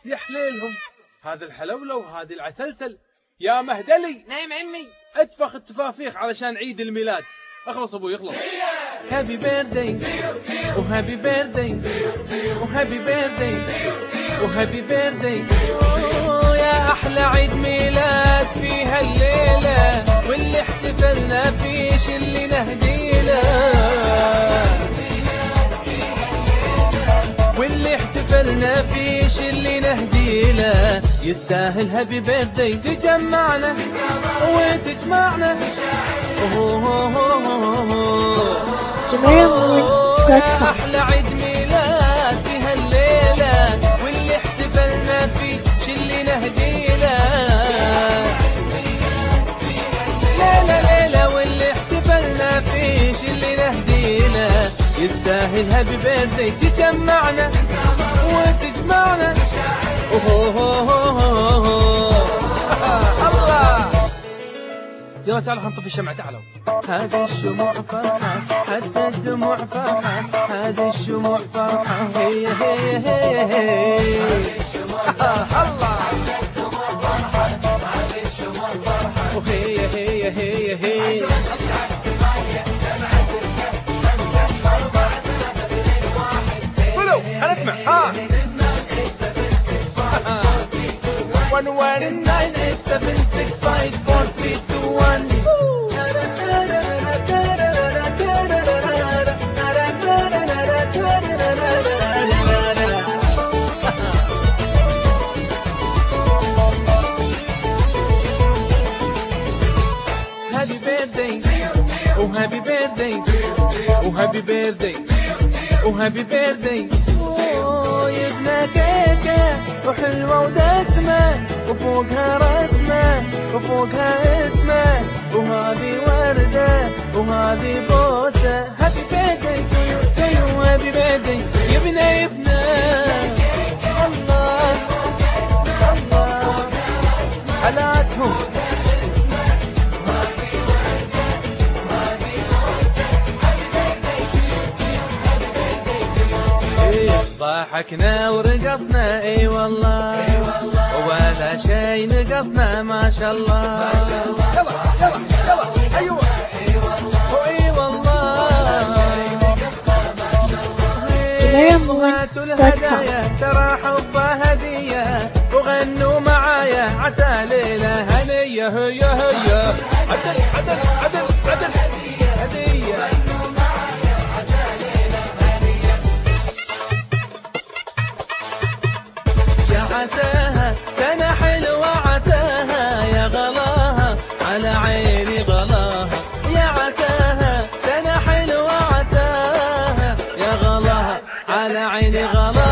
يا حليلهم، هذا الحلولة وهذه العسلسل. يا مهدلي. نايم عمي. اتفخ التفافيخ علشان عيد الميلاد. اخلص ابوي اخلص. هابي بيرثدي وهابي بيرثدي وهابي بيرثدي وهابي بيرثدي. يا احلى عيد ميلاد في هالليله، واللي احتفلنا فيه اللي نهديله، واللي احتفلنا فيه اللي نهديله. يستاهل هابي بيرثدي، تجمعنا وتجمعنا. جميرمون.com. أحلى عيد ميلاد في هالليلة، واللي احتفلنا فيه اللي نهديله. ليلة ليلة واللي احتفلنا فيه اللي نهديله. يستاهل هابي بيرثدي، تجمعنا وتجمعنا. الله. يلا تعالوا خنطف الشمع تعالوا. هذه الشموع فرحة، حتى الدموع فرحة. هذه الشموع فرحة، هي هي هي هي. هذه الشموع فرحة، حتى الدموع فرحة. هذه الشموع فرحة، وهي هي هي هي. 10 9 8 7 6 5 4 3 2 1. قولوا أنا أسمع. 1 1 9 8 7 6 5 4 3 2 1. Happy birthday, oh happy birthday, oh happy birthday, oh happy birthday. يبنى كيكة وحلوة ودسمة، وفوقها رسمة وفوقها اسمه، وهذه وردة وهذه بوسة. هابي بيرثدي تو يو تو يو، هابي بيرثدي يبنى يبنى. الله الله حلاتهم. ضحكنا ورقصنا اي والله، ولا شي نقصنا ما شاء الله. يلا يلا يلا ايوه اي والله. جميرمون.com. ترى حبه هديه، وغنوا معايا عسى ليله هنيه. هي هي عدل عدل عدل عدل هديه. عساها سنة حلوة، عساها يا غلاها على عيني غلاها. يا عساها سنة حلوة، عساها يا غلاها على عيني غلاها.